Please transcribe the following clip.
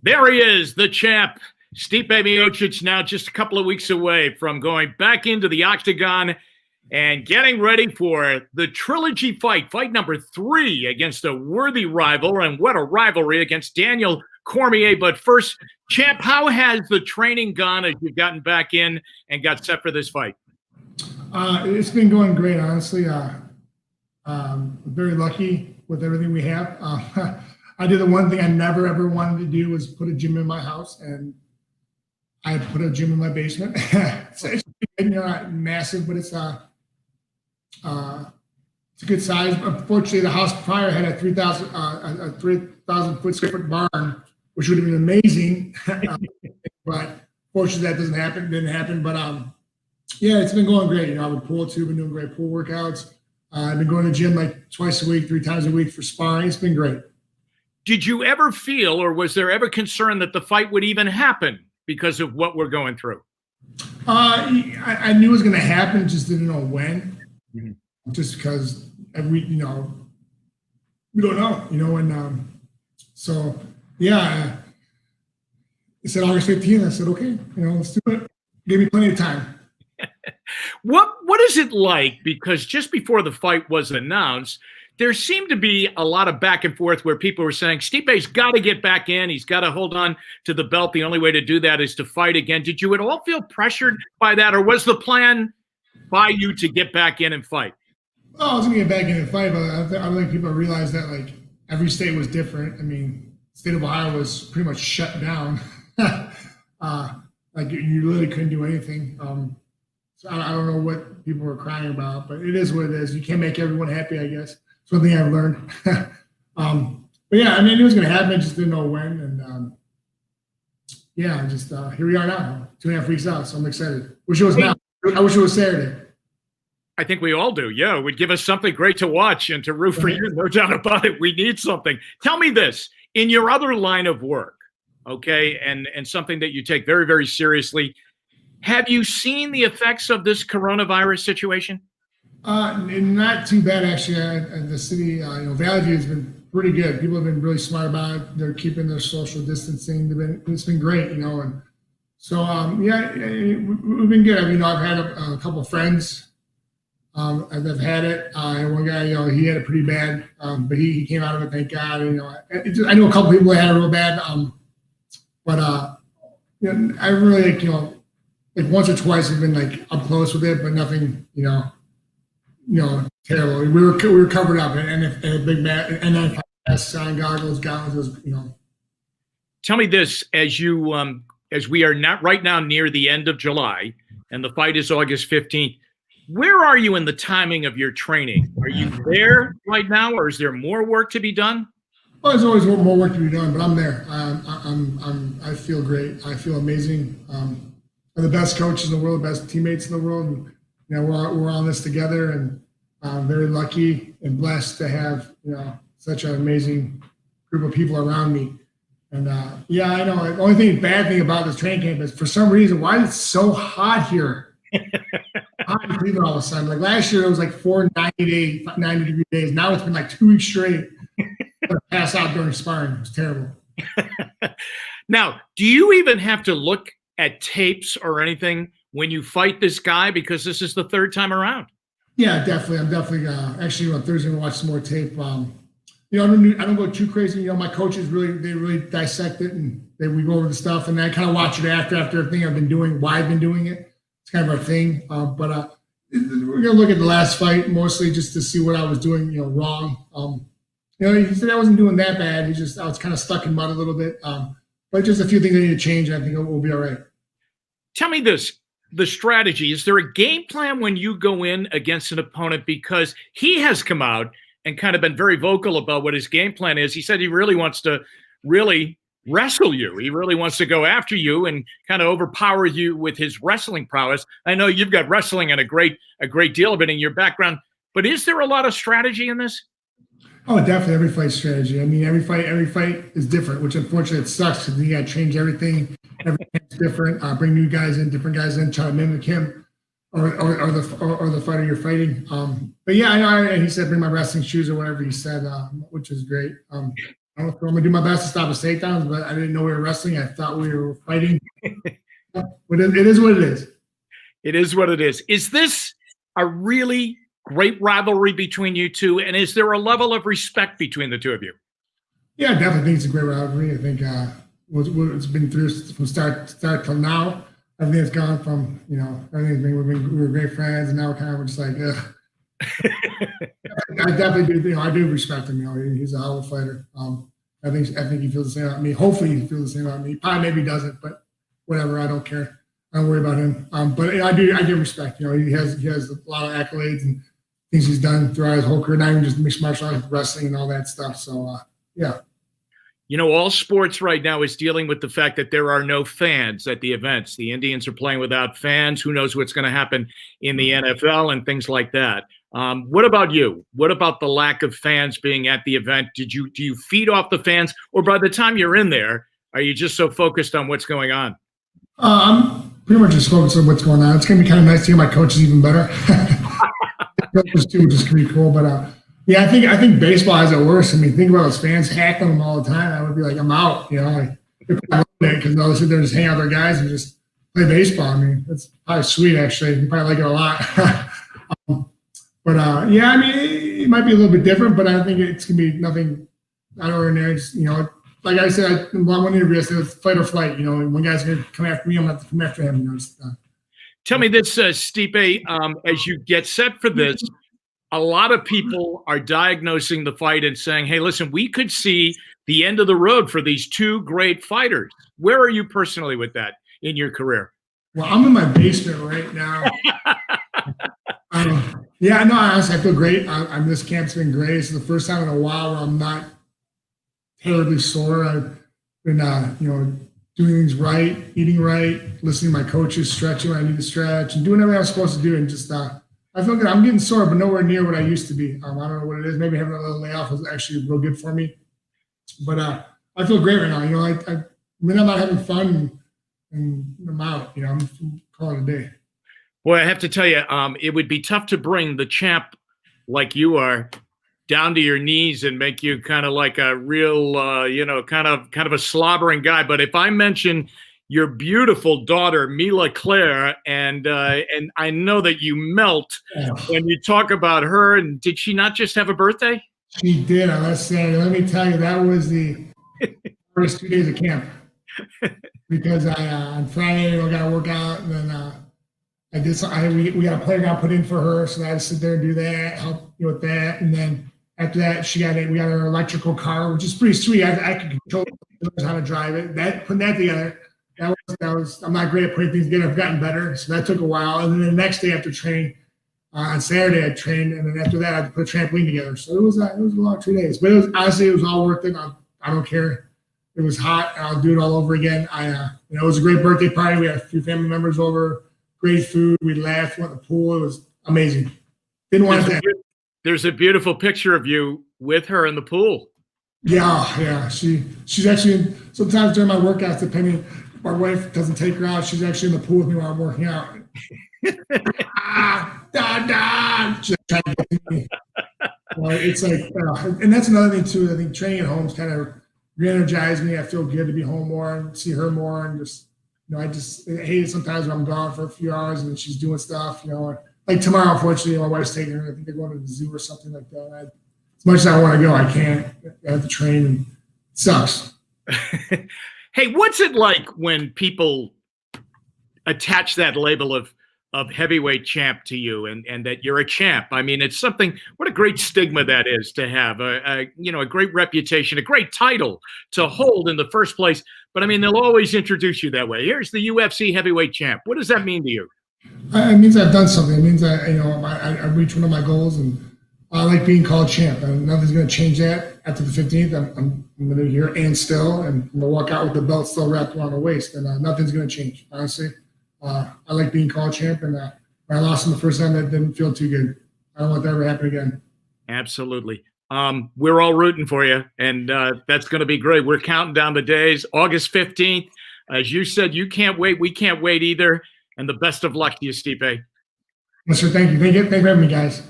There he is, the champ. Stipe Miocic now just a couple of weeks away from going back into the octagon and getting ready for the trilogy fight number 3 against a worthy rival, and what a rivalry, against Daniel Cormier. But first, champ, how has the training gone as you've gotten back in and got set for this fight? It's been going great, honestly. Very lucky with everything we have. I did the one thing I never ever wanted to do, was put a gym in my house, and I put a gym in my basement. It's not massive, but it's a good size. Unfortunately, the house prior had a 3,000 square foot barn, which would have been amazing. But fortunately, that didn't happen. But yeah, it's been going great. I would pool too. Been doing great pool workouts. I've been going to the gym like twice a week, 3 times a week for sparring. It's been great. Did you ever feel, or was there ever concern that the fight would even happen because of what we're going through? I knew it was going to happen, just didn't know when. Mm-hmm. Just because we don't know, and so yeah. It said August 15th. I said, okay, let's do it. Gave me plenty of time. What is it like? Because just before the fight was announced, there seemed to be a lot of back and forth where people were saying Stipe's got to get back in. He's got to hold on to the belt. The only way to do that is to fight again. Did you at all feel pressured by that, or was the plan by you to get back in and fight? Oh, I was going to get back in and fight, but I don't think people realized that like every state was different. I mean, the state of Ohio was pretty much shut down. Like you literally couldn't do anything. So I don't know what people were crying about, but it is what it is. You can't make everyone happy, I guess. It's one thing I've learned. But yeah, I mean, it was going to happen. I just didn't know when. And yeah, just here we are now, 2.5 weeks out. So I'm excited. Wish it was now. I wish it was Saturday. I think we all do. Yeah, it would give us something great to watch and to root for you. No doubt about it. We need something. Tell me this, in your other line of work, okay, and something that you take very, very seriously, have you seen the effects of this coronavirus situation? Not too bad, actually. The city, Valley View has been pretty good. People have been really smart about it. They're keeping their social distancing. It's been great, and so yeah, we've been good. I mean, I've had a couple of friends that have had it. One guy, he had it pretty bad, but he came out of it, thank God. I know a couple of people that had it real bad, but I really like once or twice have been like up close with it, but nothing, terrible. We were covered up, and a big and then sign goggles, Tell me this, as we are not right now near the end of July, and the fight is August 15th. Where are you in the timing of your training? Are you there right now, or is there more work to be done? Well, there's always more work to be done, but I'm there. I feel great. I feel amazing. I'm the best coaches in the world, best teammates in the world. And, we're on this together, and I'm very lucky and blessed to have such an amazing group of people around me. And yeah, I know. The only bad thing about this training camp is, for some reason, why is it so hot here? Hot in Cleveland all of a sudden. Like last year, it was like 90 degree days. Now it's been like 2 weeks straight. Pass out during sparring. It was terrible. Now, do you even have to look at tapes or anything when you fight this guy, because this is the 3rd time around? Yeah, definitely. I'm definitely actually on Thursday I'm gonna watch some more tape. I don't go too crazy. My coaches really dissect it, and we go over the stuff, and I kind of watch it after everything I've been doing, why I've been doing it. It's kind of our thing. But we're gonna look at the last fight mostly just to see what I was doing wrong. He said I wasn't doing that bad. I was kind of stuck in mud a little bit. But just a few things I need to change, and I think we'll be all right. Tell me this, the strategy. Is there a game plan when you go in against an opponent? Because he has come out and kind of been very vocal about what his game plan is. He said he really wants to wrestle you. He really wants to go after you and kind of overpower you with his wrestling prowess. I know you've got wrestling and a great deal of it in your background, but is there a lot of strategy in this? Oh, definitely. Every fight strategy. I mean, every fight is different, which unfortunately it sucks because you got to change everything. Everything's different. Bring new guys in, different guys in, try to mimic him or the fighter you're fighting. But yeah, I know. And he said bring my wrestling shoes or whatever he said, which is great. I'm gonna do my best to stop his takedowns, but I didn't know we were wrestling. I thought we were fighting. But it is what it is. It is what it is. Is this a really great rivalry between you two? And is there a level of respect between the two of you? Yeah, I definitely think it's a great rivalry. I think what it's been through from start till now. Everything has gone from, everything's been, we were great friends, and now we're just like, I definitely do. I do respect him. He's a hell of a fighter. I think he feels the same about me. Hopefully, he feels the same about me. Probably maybe doesn't, but whatever. I don't care. I don't worry about him. But I do respect. He has a lot of accolades and things he's done throughout his whole career, not even just mixed martial arts, wrestling and all that stuff. So yeah. All sports right now is dealing with the fact that there are no fans at the events. The Indians are playing without fans. Who knows what's going to happen in the NFL and things like that. What about you? What about the lack of fans being at the event? Do you feed off the fans, or by the time you're in there, are you just so focused on what's going on? I'm pretty much just focused on what's going on. It's going to be kind of nice to hear my coaches even better. Coaches too, which is pretty cool. But yeah, I think baseball has it worse. I mean, think about those fans hacking them all the time. I would be like, I'm out. Because they'll sit there and just hang out with their guys and just play baseball. I mean, that's probably sweet, actually. You probably like it a lot. But yeah, I mean, it might be a little bit different, but I think it's gonna be nothing out of ordinary. Just, like I said in one interview, I said it's fight or flight. One guy's gonna come after me, I'm gonna have to come after him. Tell me this, Stipe, as you get set for this, a lot of people are diagnosing the fight and saying, hey, listen, we could see the end of the road for these two great fighters. Where are you personally with that in your career? Well, I'm in my basement right now. Yeah, no, honestly, I feel great. This camp's been great. It's the first time in a while where I'm not terribly sore. I've been, doing things right, eating right, listening to my coaches, stretching when I need to stretch, and doing everything I'm supposed to do. And just, I feel good. I'm getting sore, but nowhere near what I used to be. I don't know what it is. Maybe having a little layoff was actually real good for me. But I feel great right now. I mean, I'm not having fun, and I'm out. I'm calling it a day. Boy, I have to tell you, it would be tough to bring the champ like you are down to your knees and make you kind of like a real, kind of a slobbering guy. But if I mention your beautiful daughter, Mila Claire, and I know that you melt when you talk about her. And did she not just have a birthday? She did. Let me tell you, that was the first 2 days of camp. Because on Friday, I got to work out, and then I did we got a playground put in for her, so I had to sit there and do that, help with that. And then after that, we got her electrical car, which is pretty sweet. I could control how to drive it. Putting that together, that was I'm not great at putting things together. I've gotten better, so that took a while. And then the next day after training, on Saturday I trained, and then after that I had to put a trampoline together. So it was a long 2 days, but honestly it was all worth it. I don't care. It was hot. I'll do it all over again. It was a great birthday party. We had a few family members over. Great food. We laughed. Went to the pool. It was amazing. Didn't want to. There's a beautiful picture of you with her in the pool. Yeah. She's actually sometimes during my workouts, depending, my wife doesn't take her out. She's actually in the pool with me while I'm working out. She's trying to get to me. It's like, and that's another thing too. I think training at home is kind of re-energized me. I feel good to be home more and see her more, and just. I just hate it sometimes when I'm gone for a few hours and she's doing stuff, like tomorrow, unfortunately, my wife's taking her. I think they're going to the zoo or something like that. As much as I want to go, I can't. I have to train, and it sucks. Hey, what's it like when people attach that label of heavyweight champ to you and that you're a champ? I mean, it's something, what a great stigma that is to have, a great reputation, a great title to hold in the first place. But I mean, they'll always introduce you that way. Here's the UFC heavyweight champ. What does that mean to you? It means I've done something. It means I reached one of my goals, and I like being called champ. And nothing's going to change that after the 15th. I'm going to be here and still, and I'm going to walk out with the belt still wrapped around the waist, and nothing's going to change, honestly. I like being called champ, and when I lost him the first time, that didn't feel too good. I don't want that to ever happen again. Absolutely. We're all rooting for you, and that's going to be great. We're counting down the days. August 15th. As you said, you can't wait. We can't wait either. And the best of luck to you, Stipe. Yes, sir. Thank you. Thank you for having me, guys.